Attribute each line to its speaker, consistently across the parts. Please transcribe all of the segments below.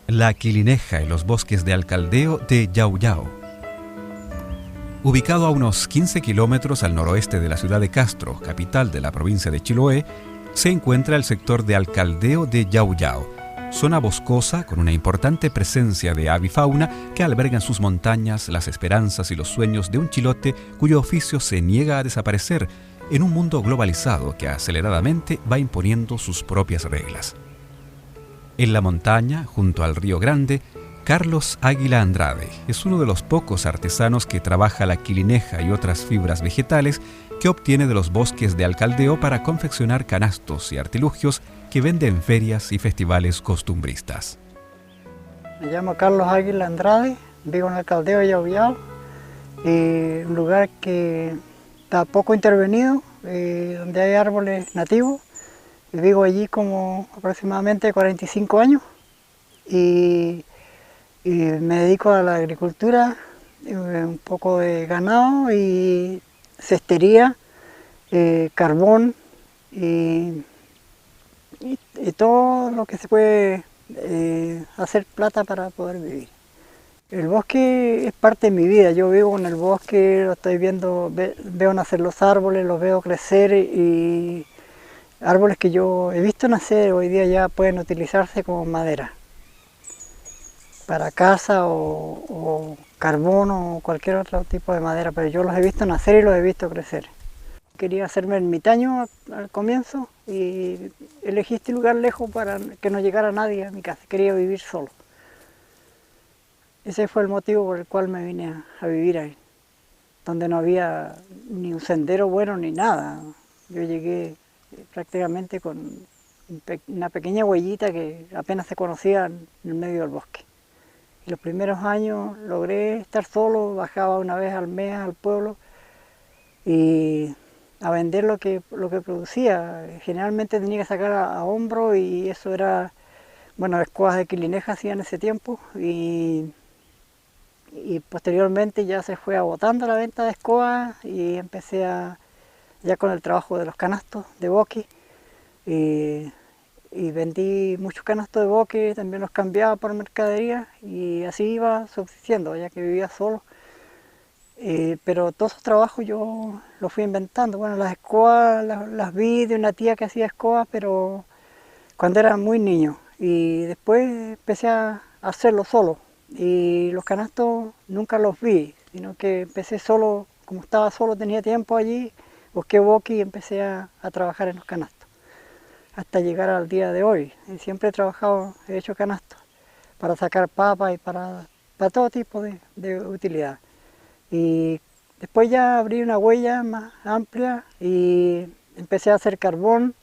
Speaker 1: La Quilineja en los bosques de Alcaldeo de Yauyao. Ubicado a unos 15 kilómetros al noroeste de la ciudad de Castro, capital de la provincia de Chiloé, se encuentra el sector de Alcaldeo de Yauyao, zona boscosa con una importante presencia de avifauna que alberga en sus montañas las esperanzas y los sueños de un chilote cuyo oficio se niega a desaparecer en un mundo globalizado que aceleradamente va imponiendo sus propias reglas. En la montaña, junto al Río Grande, Carlos Águila Andrade es uno de los pocos artesanos que trabaja la quilineja y otras fibras vegetales que obtiene de los bosques de Alcaldeo para confeccionar canastos y artilugios que vende en ferias y festivales costumbristas.
Speaker 2: Me llamo Carlos Águila Andrade, vivo en Alcaldeo de Yauyao, un lugar que está poco intervenido, donde hay árboles nativos. Vivo allí como aproximadamente 45 años y me dedico a la agricultura, un poco de ganado y cestería, carbón y todo lo que se puede hacer plata para poder vivir. El bosque es parte de mi vida, yo vivo en el bosque, lo estoy viendo, veo nacer los árboles, los veo crecer y árboles que yo he visto nacer hoy día ya pueden utilizarse como madera para casa o carbón o cualquier otro tipo de madera, pero yo los he visto nacer y los he visto crecer. Quería hacerme ermitaño al comienzo y elegí este lugar lejos para que no llegara nadie a mi casa, quería vivir solo. Ese fue el motivo por el cual me vine a vivir ahí, donde no había ni un sendero bueno ni nada. Yo llegué prácticamente con una pequeña huellita que apenas se conocía en el medio del bosque. Y los primeros años logré estar solo, bajaba una vez al mes al pueblo y a vender lo que producía. Generalmente tenía que sacar a hombro y eso era, bueno, escobas de quilineja hacía en ese tiempo y posteriormente ya se fue agotando la venta de escobas y empecé ya con el trabajo de los canastos de boque y vendí muchos canastos de boque, también los cambiaba por mercadería y así iba subsistiendo ya que vivía solo. Pero todos esos trabajos yo los fui inventando. Bueno, las escobas las vi de una tía que hacía escobas, pero cuando era muy niño y después empecé a hacerlo solo y los canastos nunca los vi, sino que empecé solo, como estaba solo, tenía tiempo allí, busqué boque y empecé a trabajar en los canastos, hasta llegar al día de hoy. Y siempre he trabajado, he hecho canastos, para sacar papas y para todo tipo de utilidad. Y después ya abrí una huella más amplia y empecé a hacer carbón.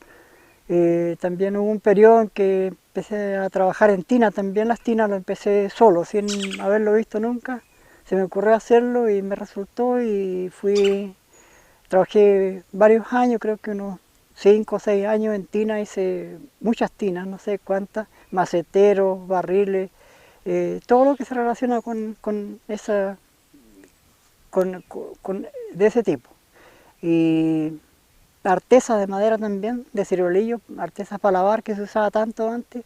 Speaker 2: También hubo un periodo en que empecé a trabajar en tina, también las tinas lo empecé solo, sin haberlo visto nunca. Se me ocurrió hacerlo y me resultó y trabajé varios años, creo que unos 5 o 6 años en tina, hice muchas tinas, no sé cuántas, maceteros, barriles, todo lo que se relaciona de ese tipo. Y artesas de madera también, de ciruelillo, artesas para lavar que se usaba tanto antes,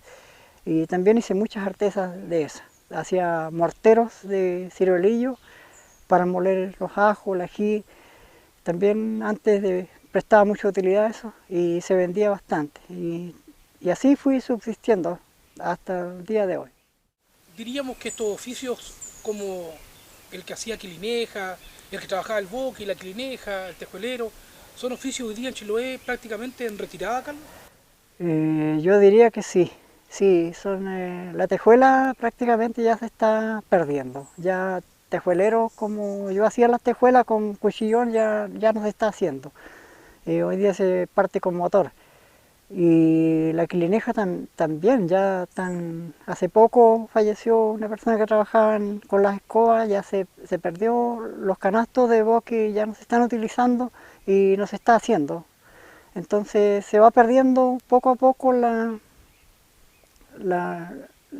Speaker 2: y también hice muchas artesas de esas. Hacía morteros de ciruelillo para moler los ajos, el ají. También prestaba mucha utilidad a eso y se vendía bastante. Y así fui subsistiendo hasta el día de hoy.
Speaker 3: Diríamos que estos oficios como el que hacía quilineja, el que trabajaba el boque y la quilineja, el tejuelero, son oficios hoy día en Chiloé prácticamente en retirada, Carlos.
Speaker 2: Yo diría que sí, la tejuela prácticamente ya se está perdiendo. Ya tejueleros como yo hacía las tejuelas con cuchillón ya no se está haciendo. Hoy día se parte con motor. Y la quilineja también, hace poco falleció una persona que trabajaba con las escobas, ya se perdió, los canastos de bosque ya no se están utilizando y no se está haciendo. Entonces se va perdiendo poco a poco la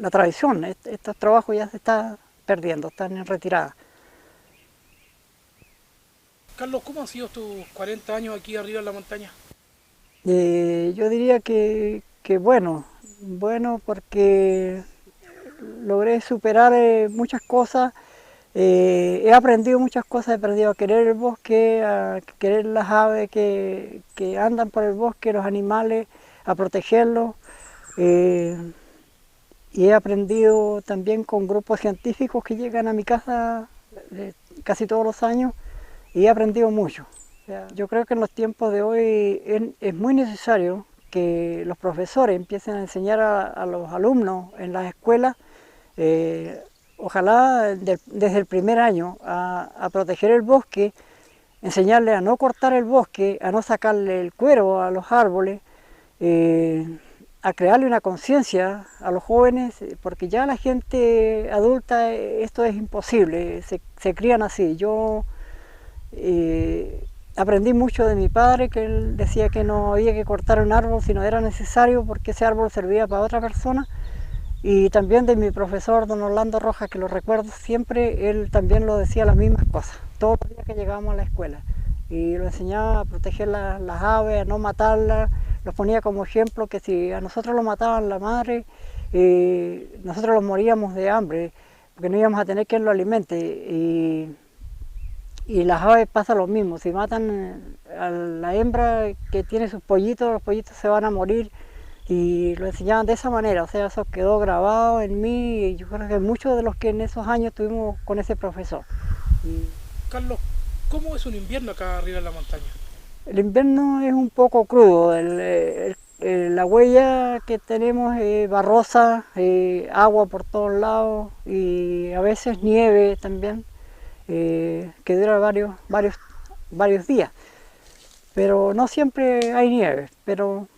Speaker 2: tradición, estos trabajos ya se están perdiendo, están en retirada.
Speaker 3: Carlos, ¿cómo han sido tus 40 años aquí arriba en la montaña?
Speaker 2: Yo diría que bueno porque logré superar muchas cosas. He aprendido muchas cosas, he aprendido a querer el bosque, a querer las aves que andan por el bosque, los animales, a protegerlos. Y he aprendido también con grupos científicos que llegan a mi casa casi todos los años y he aprendido mucho. O sea, yo creo que en los tiempos de hoy es muy necesario que los profesores empiecen a enseñar a los alumnos en las escuelas, ojalá desde el primer año, a proteger el bosque, enseñarles a no cortar el bosque, a no sacarle el cuero a los árboles, a crearle una conciencia a los jóvenes, porque ya la gente adulta esto es imposible, se crían así. Yo aprendí mucho de mi padre, que él decía que no había que cortar un árbol si no era necesario, porque ese árbol servía para otra persona. Y también de mi profesor, don Orlando Rojas, que lo recuerdo siempre, él también lo decía las mismas cosas, todos los días que llegábamos a la escuela. Y lo enseñaba a proteger las aves, a no matarlas, los ponía como ejemplo que si a nosotros lo mataban la madre, nosotros los moríamos de hambre, porque no íbamos a tener quien lo alimente. Y las aves pasa lo mismo, si matan a la hembra que tiene sus pollitos, los pollitos se van a morir. Y lo enseñaban de esa manera, o sea, eso quedó grabado en mí y yo creo que muchos de los que en esos años estuvimos con ese profesor.
Speaker 3: Carlos, ¿cómo es un invierno acá arriba en la montaña?
Speaker 2: El invierno es un poco crudo, la huella que tenemos es barrosa, agua por todos lados y a veces nieve también, que dura varios días. Pero no siempre hay nieve, pero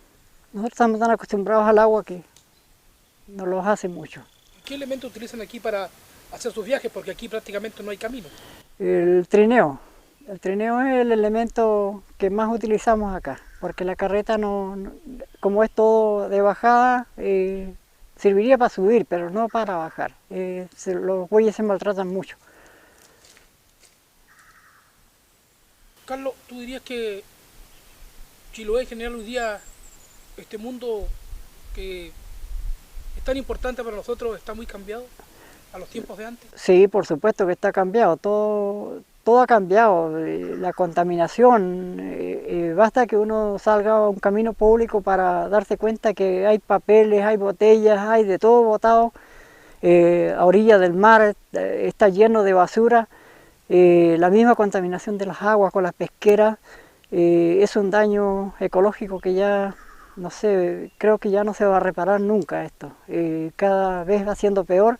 Speaker 2: nosotros estamos tan acostumbrados al agua que no los hace mucho.
Speaker 3: ¿Qué elementos utilizan aquí para hacer sus viajes? Porque aquí prácticamente no hay camino.
Speaker 2: El trineo. El trineo es el elemento que más utilizamos acá, porque la carreta como es todo de bajada, serviría para subir, pero no para bajar. Los bueyes se maltratan mucho.
Speaker 3: Carlos, ¿tú dirías que Chiloé en general hoy día, este mundo que es tan importante para nosotros, está muy cambiado a los tiempos de antes?
Speaker 2: Sí, por supuesto que está cambiado, todo ha cambiado, la contaminación, basta que uno salga a un camino público para darse cuenta que hay papeles, hay botellas, hay de todo botado, a orilla del mar está lleno de basura, la misma contaminación de las aguas con las pesqueras, es un daño ecológico que ya, no sé, creo que ya no se va a reparar nunca esto, cada vez va siendo peor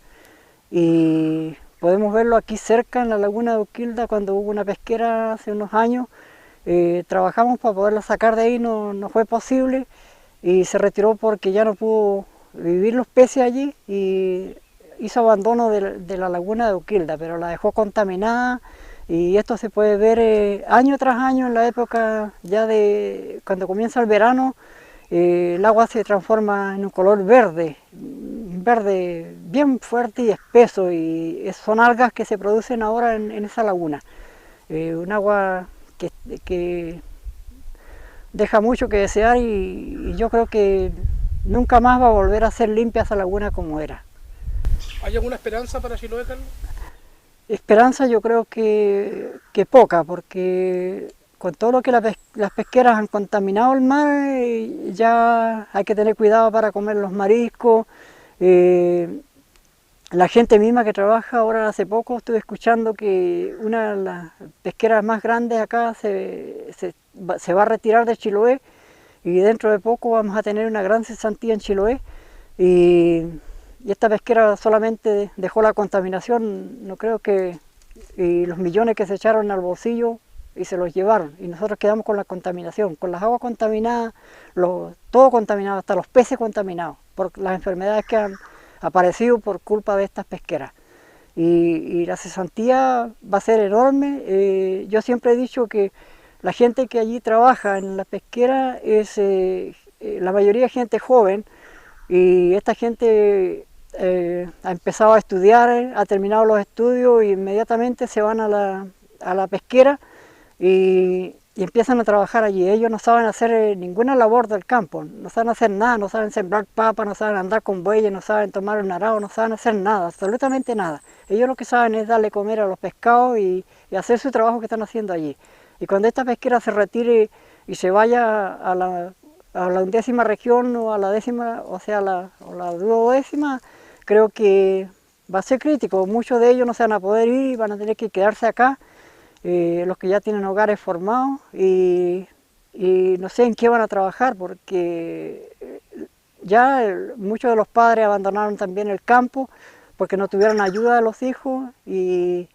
Speaker 2: y podemos verlo aquí cerca en la laguna de Uquilda cuando hubo una pesquera hace unos años, trabajamos para poderla sacar de ahí, no fue posible y se retiró porque ya no pudo vivir los peces allí y hizo abandono de la laguna de Uquilda, pero la dejó contaminada. Y esto se puede ver año tras año en la época ya de cuando comienza el verano, el agua se transforma en un color verde bien fuerte y espeso y son algas que se producen ahora en esa laguna. Un agua que deja mucho que desear y yo creo que nunca más va a volver a ser limpia esa laguna como era.
Speaker 3: ¿Hay alguna esperanza para Chiloé, Carlos?
Speaker 2: Esperanza yo creo que poca, porque con todo lo que las pesqueras han contaminado el mar, ya hay que tener cuidado para comer los mariscos. La gente misma que trabaja, ahora hace poco estuve escuchando que una de las pesqueras más grandes acá se va a retirar de Chiloé y dentro de poco vamos a tener una gran cesantía en Chiloé. Y esta pesquera solamente dejó la contaminación, no creo que, y los millones que se echaron al bolsillo y se los llevaron. Y nosotros quedamos con la contaminación, con las aguas contaminadas, todo contaminado, hasta los peces contaminados, por las enfermedades que han aparecido por culpa de estas pesqueras. Y la cesantía va a ser enorme. Yo siempre he dicho que la gente que allí trabaja en la pesquera es la mayoría gente joven, y esta gente ha empezado a estudiar, ha terminado los estudios e inmediatamente se van a la pesquera y y empiezan a trabajar allí. Ellos no saben hacer ninguna labor del campo, no saben hacer nada, no saben sembrar papa, no saben andar con bueyes, no saben tomar un arado, no saben hacer nada, absolutamente nada. Ellos lo que saben es darle comer a los pescados y hacer su trabajo que están haciendo allí. Y cuando esta pesquera se retire y se vaya a la 11ª región o a la 10ª, o sea, a la 12ª, creo que va a ser crítico. Muchos de ellos no se van a poder ir y van a tener que quedarse acá. Los que ya tienen hogares formados y no sé en qué van a trabajar porque ya muchos de los padres abandonaron también el campo porque no tuvieron ayuda de los hijos y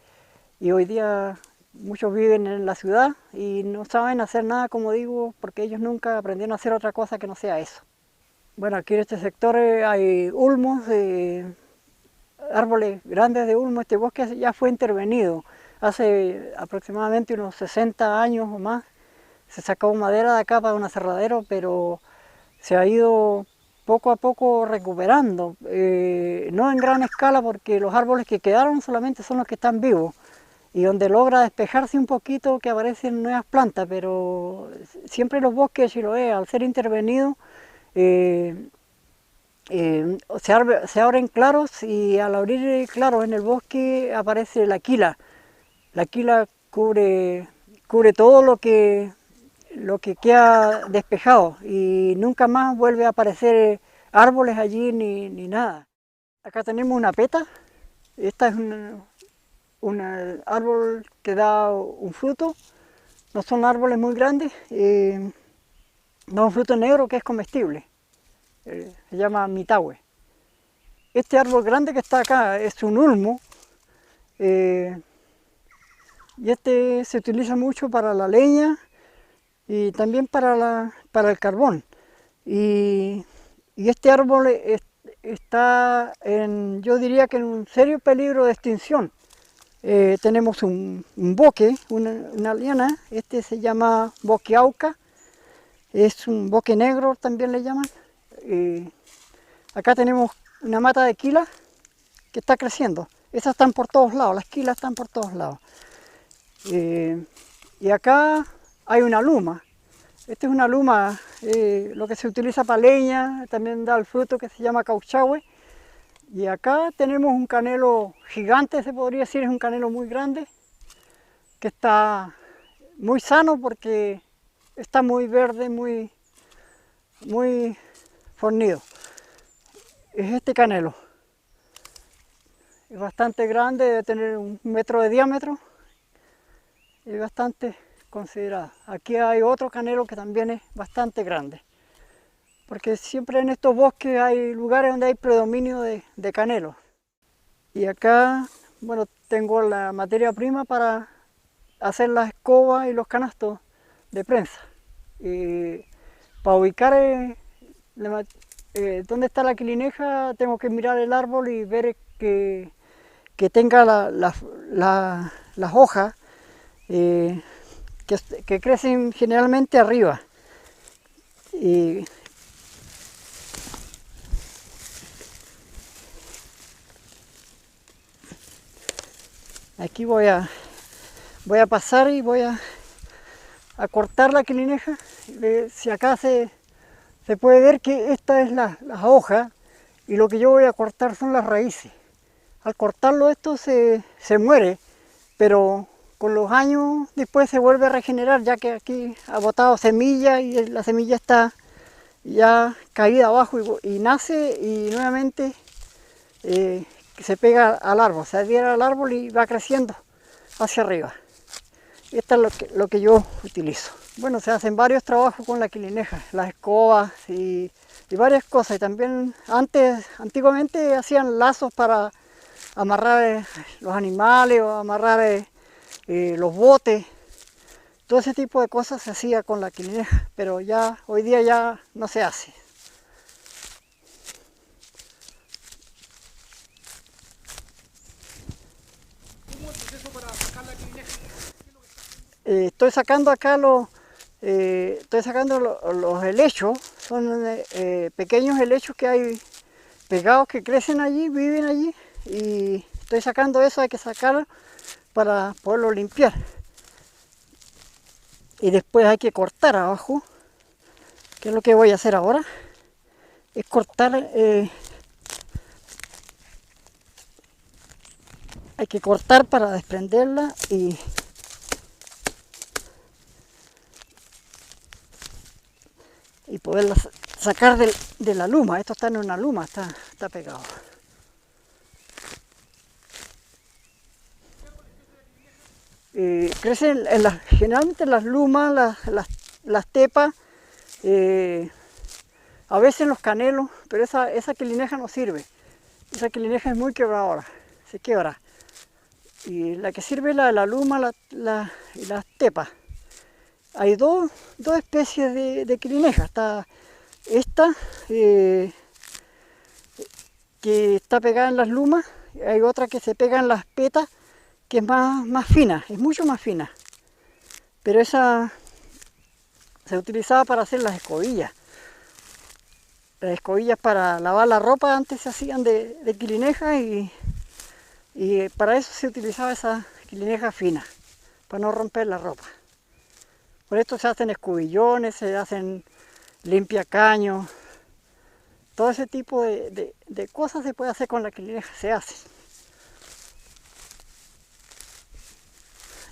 Speaker 2: hoy día muchos viven en la ciudad y no saben hacer nada, como digo, porque ellos nunca aprendieron a hacer otra cosa que no sea eso. Bueno, aquí en este sector hay ulmos, árboles grandes de ulmo. Este bosque ya fue intervenido. Hace aproximadamente unos 60 años o más se sacó madera de acá para un aserradero, pero se ha ido poco a poco recuperando, no en gran escala porque los árboles que quedaron solamente son los que están vivos y donde logra despejarse un poquito que aparecen nuevas plantas, pero siempre los bosques de Chiloé, al ser intervenidos, se abren claros y al abrir claros en el bosque aparece la quila. La quila cubre todo lo que queda despejado y nunca más vuelve a aparecer árboles allí ni nada. Acá tenemos una peta. Esta es un árbol que da un fruto. No son árboles muy grandes. Da un fruto negro que es comestible. Se llama mitahue. Este árbol grande que está acá es un ulmo. Y este se utiliza mucho para la leña y también para el carbón. Y este árbol está yo diría que en un serio peligro de extinción. Tenemos un boque, una liana, este se llama boque auca, es un boque negro también le llaman. Acá tenemos una mata de quila que está creciendo. Esas están por todos lados, las quilas están por todos lados. Y acá hay una luma. Esta es una luma, lo que se utiliza para leña, también da el fruto que se llama cauchahue. Y acá tenemos un canelo gigante, se podría decir, es un canelo muy grande, que está muy sano porque está muy verde, muy fornido. Es este canelo. Es bastante grande, debe tener 1 metro de diámetro. Es bastante considerada. Aquí hay otro canelo que también es bastante grande, porque siempre en estos bosques hay lugares donde hay predominio de canelos. Y acá, bueno, tengo la materia prima para hacer las escobas y los canastos de prensa. Para ubicar dónde está la quilineja, tengo que mirar el árbol y ver que tenga las hojas que crecen generalmente arriba. Aquí voy a pasar y voy a cortar la quilineja. Si acá se puede ver que esta es las hojas y lo que yo voy a cortar son las raíces. Al cortarlo esto se muere, pero con los años después se vuelve a regenerar, ya que aquí ha botado semilla y la semilla está ya caída abajo y nace y nuevamente se pega al árbol, se adhiere al árbol y va creciendo hacia arriba. Esto es lo que yo utilizo. Bueno, se hacen varios trabajos con la quilineja, las escobas y varias cosas. Y también antiguamente hacían lazos para amarrar los animales o amarrar los botes. Todo ese tipo de cosas se hacía con la quilineja, pero ya hoy día ya no se hace.
Speaker 3: ¿Cómo es el proceso para sacar la quilineja?
Speaker 2: Estoy sacando acá los helechos, son pequeños helechos que hay pegados que crecen allí, viven allí, y estoy sacando eso, hay que sacarlo para poderlo limpiar. y después hay que cortar abajo, que es lo que voy a hacer ahora, es cortar, hay que cortar para desprenderla y poderla sacar de la luma. Esto está en una luma, está pegado. Crecen generalmente en las lumas, las tepas, a veces en los canelos, pero esa quilineja no sirve. Esa quilineja es muy quebradora, se quiebra. Y la que sirve es la de la luma y las tepas. Hay dos especies de quilineja. Está esta, que está pegada en las lumas, y hay otra que se pega en las petas, que es más fina, es mucho más fina. Pero esa se utilizaba para hacer las escobillas. Las escobillas para lavar la ropa antes se hacían de quilineja y para eso se utilizaba esa quilineja fina, para no romper la ropa. Por esto se hacen escobillones, se hacen limpiacaños, todo ese tipo de cosas se puede hacer con la quilineja, se hace.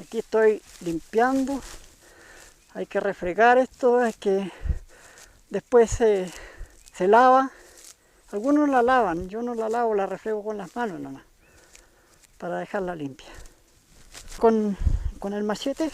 Speaker 2: Aquí estoy limpiando, hay que refregar esto, es que después se lava. Algunos la lavan, yo no la lavo, la refrego con las manos nomás, para dejarla limpia. Con el machete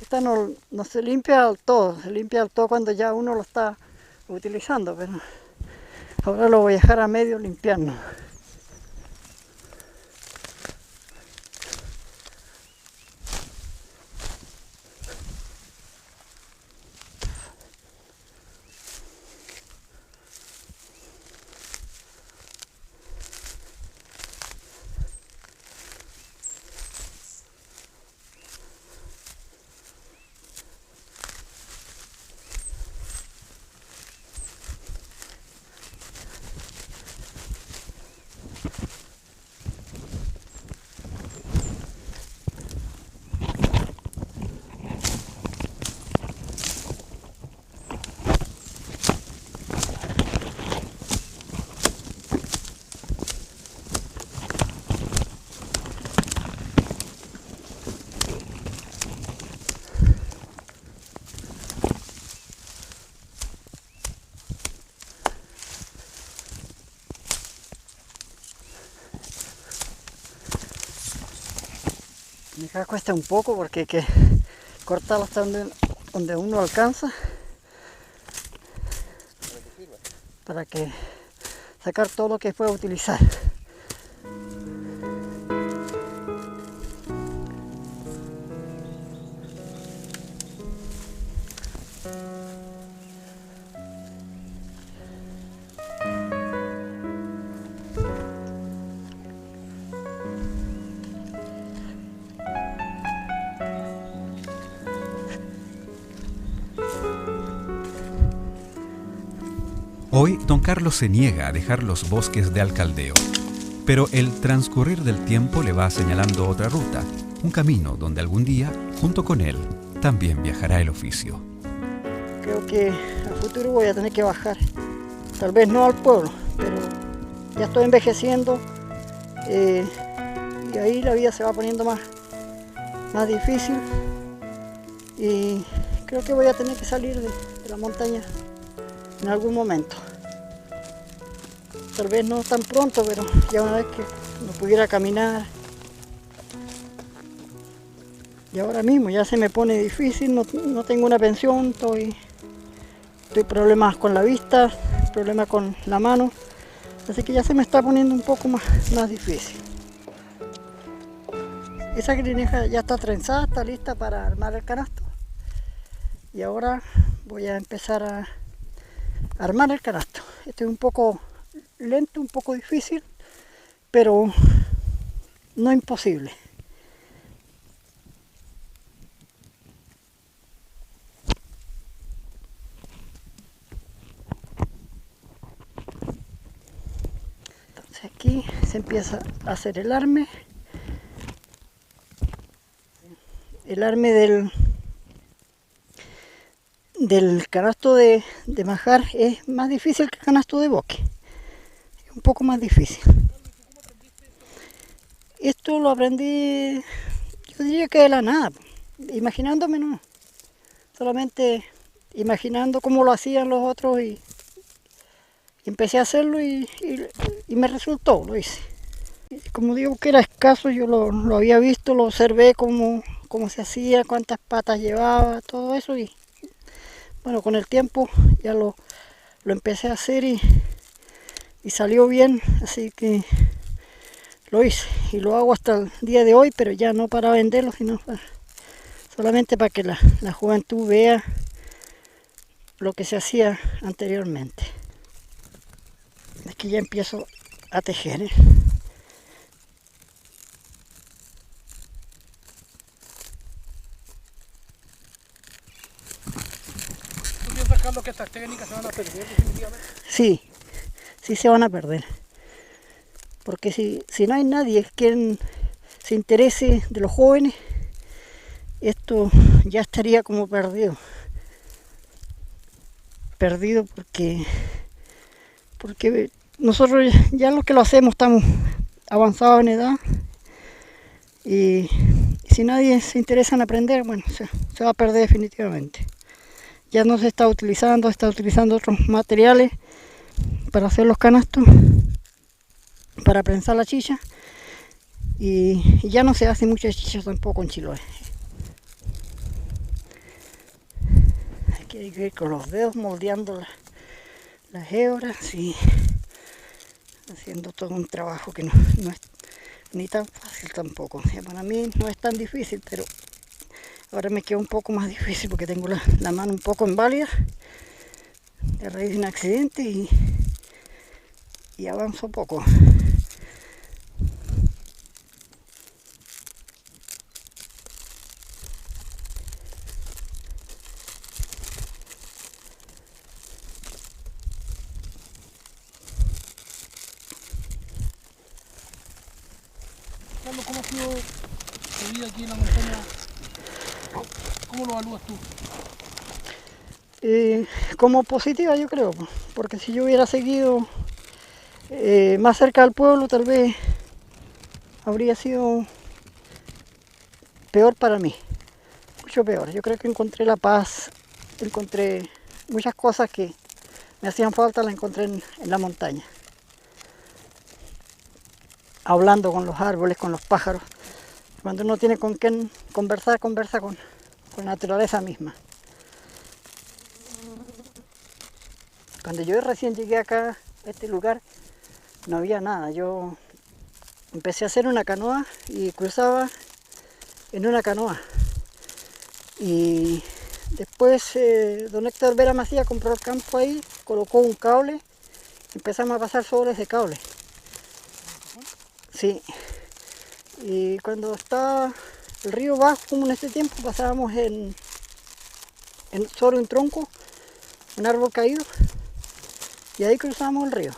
Speaker 2: esta no se limpia del todo, se limpia del todo cuando ya uno lo está utilizando, pero ahora lo voy a dejar a medio limpiando. Acá cuesta un poco porque hay que cortarlo hasta donde uno alcanza para que sacar todo lo que pueda utilizar.
Speaker 1: Hoy, don Carlos se niega a dejar los bosques de Alcaldeo, pero el transcurrir del tiempo le va señalando otra ruta, un camino donde algún día, junto con él, también viajará el oficio.
Speaker 2: Creo que a futuro voy a tener que bajar, tal vez no al pueblo, pero ya estoy envejeciendo y ahí la vida se va poniendo más difícil y creo que voy a tener que salir de la montaña en algún momento. Tal vez no tan pronto, pero ya una vez que no pudiera caminar. Y ahora mismo ya se me pone difícil, no tengo una pensión, estoy problemas con la vista, problemas con la mano, así que ya se me está poniendo un poco más difícil. Esa quilineja ya está trenzada, está lista para armar el canasto. Y ahora voy a empezar a armar el canasto. Este es un poco lento, un poco difícil, pero no imposible. Entonces aquí se empieza a hacer el arme. El arme del canasto de manjar es más difícil que el canasto de boque. Es un poco más difícil. Esto lo aprendí, yo diría que de la nada, imaginándome, no. Solamente imaginando cómo lo hacían los otros y empecé a hacerlo y me resultó, lo hice. Como digo que era escaso, yo lo había visto, lo observé cómo se hacía, cuántas patas llevaba, todo eso, y bueno, con el tiempo ya lo empecé a hacer y salió bien, así que lo hice y lo hago hasta el día de hoy, pero ya no para venderlo, sino solamente para que la juventud vea lo que se hacía anteriormente. Aquí ya empiezo a tejer, ¿eh?
Speaker 3: ¿Tú piensas, Carlos, que estas técnicas se van a perder definitivamente?
Speaker 2: Sí, sí se van a perder. Porque si no hay nadie quien se interese de los jóvenes, esto ya estaría como perdido. Perdido porque nosotros ya los que lo hacemos estamos avanzados en edad y si nadie se interesa en aprender, bueno, se va a perder definitivamente. Ya no se está utilizando otros materiales para hacer los canastos, para prensar la chicha, y ya no se hace mucha chicha tampoco en Chiloé. Aquí hay que ir con los dedos moldeando las hebras y haciendo todo un trabajo que no es ni tan fácil tampoco. O sea, para mí no es tan difícil, pero ahora me queda un poco más difícil porque tengo la mano un poco inválida a raíz de un accidente y avanzo poco.
Speaker 3: Carlos, ¿cómo ha sido tu vida aquí en la montaña? ¿Cómo lo evalúas tú?
Speaker 2: Como positiva, yo creo, porque si yo hubiera seguido más cerca del pueblo, tal vez habría sido peor para mí, mucho peor. Yo creo que encontré la paz, encontré muchas cosas que me hacían falta, las encontré en la montaña. Hablando con los árboles, con los pájaros. Cuando uno tiene con quién conversar, conversa con la naturaleza misma. Cuando yo recién llegué acá, a este lugar, no había nada. Yo empecé a hacer una canoa y cruzaba en una canoa. Y después don Héctor Vera Macías compró el campo ahí, colocó un cable, empezamos a pasar sobre ese cable. Sí, y cuando estaba el río bajo, como en este tiempo, pasábamos sobre un tronco, un árbol caído, y ahí cruzábamos el río.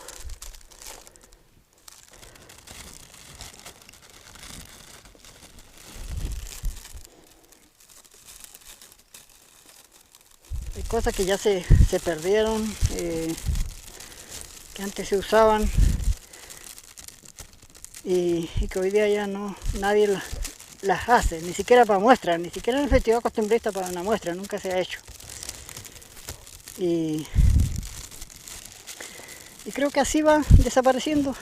Speaker 2: Hay cosas que ya se perdieron, que antes se usaban, y que hoy día ya no nadie las hace, ni siquiera para muestras, ni siquiera en el festival costumbrista para una muestra, nunca se ha hecho. Y creo que así va desapareciendo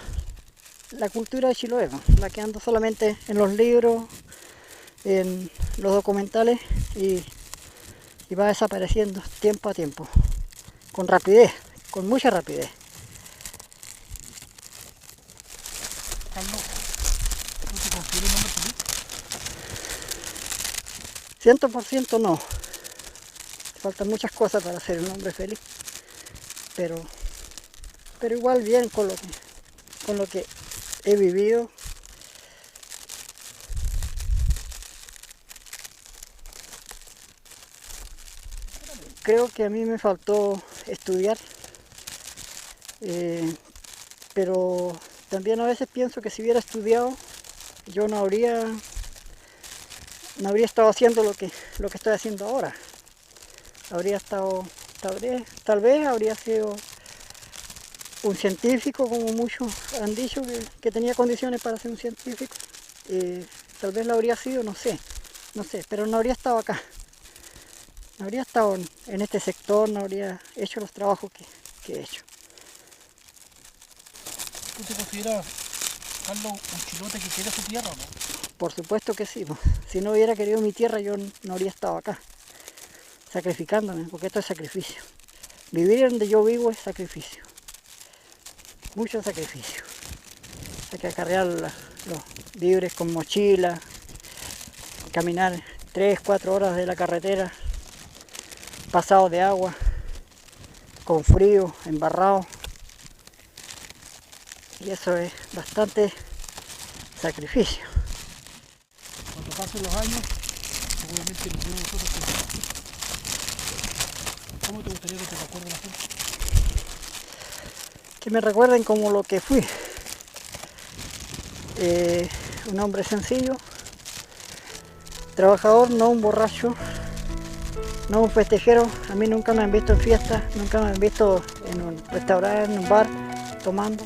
Speaker 2: la cultura de Chiloé, va quedando solamente en los libros, en los documentales y va desapareciendo tiempo a tiempo, con rapidez, con mucha rapidez.
Speaker 3: Carlos, ¿tú te consideras un hombre feliz?
Speaker 2: 100% no. faltan muchas cosas para ser un hombre feliz, pero igual bien con lo que he vivido. Creo que a mí me faltó estudiar, pero también a veces pienso que si hubiera estudiado yo no habría estado haciendo lo que estoy haciendo ahora. Tal vez habría sido un científico, como muchos han dicho que tenía condiciones para ser un científico. Tal vez lo habría sido, no sé, pero no habría estado acá. No habría estado en este sector, no habría hecho los trabajos que he hecho.
Speaker 3: ¿Tú te consideras, Carlos, un chilote que quiere su tierra o no?
Speaker 2: Por supuesto que sí. Si no hubiera querido mi tierra, yo no habría estado acá, sacrificándome, porque esto es sacrificio. Vivir donde yo vivo es sacrificio. Mucho sacrificio. Hay que acarrear los víveres con mochila, caminar 3, 4 horas de la carretera, pasado de agua, con frío, embarrado. Y eso es bastante sacrificio.
Speaker 3: Cuando pasen los años, seguramente ninguno de nosotros tendrá. ¿Cómo te gustaría que te recuerde la gente?
Speaker 2: Que me recuerden como lo que fui. Un hombre sencillo, trabajador, no un borracho, no un festejero. A mí nunca me han visto en fiestas, nunca me han visto en un restaurante, en un bar, tomando.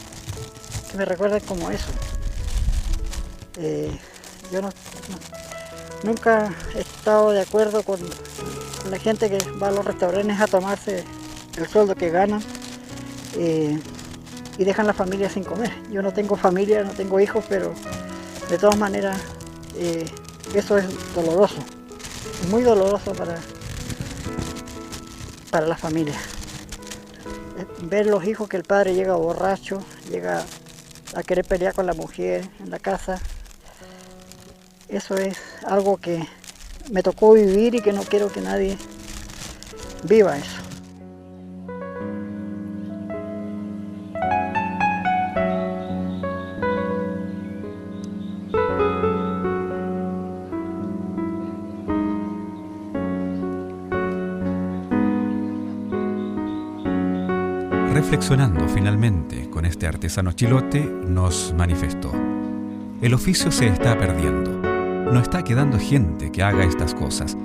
Speaker 2: Que me recuerden como eso. Yo nunca he estado de acuerdo con la gente que va a los restaurantes a tomarse el sueldo que ganan y dejan la familia sin comer. Yo no tengo familia, no tengo hijos, pero de todas maneras eso es doloroso, muy doloroso para la familia. Ver los hijos que el padre llega borracho, llega a querer pelear con la mujer en la casa, eso es algo que me tocó vivir y que no quiero que nadie viva eso.
Speaker 1: Reflexionando finalmente con este artesano chilote, nos manifestó: el oficio se está perdiendo. No está quedando gente que haga estas cosas,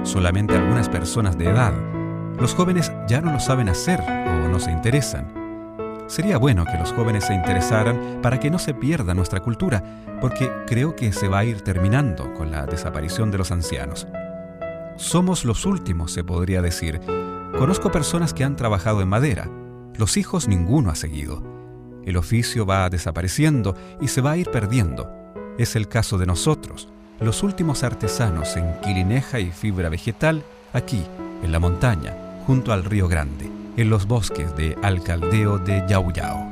Speaker 1: solamente algunas personas de edad. Los jóvenes ya no lo saben hacer o no se interesan. Sería bueno que los jóvenes se interesaran para que no se pierda nuestra cultura, porque creo que se va a ir terminando con la desaparición de los ancianos. Somos los últimos, se podría decir. Conozco personas que han trabajado en madera. Los hijos ninguno ha seguido. El oficio va desapareciendo y se va a ir perdiendo. Es el caso de nosotros, los últimos artesanos en quilineja y fibra vegetal, aquí, en la montaña, junto al Río Grande, en los bosques de Alcaldeo de Yauyao.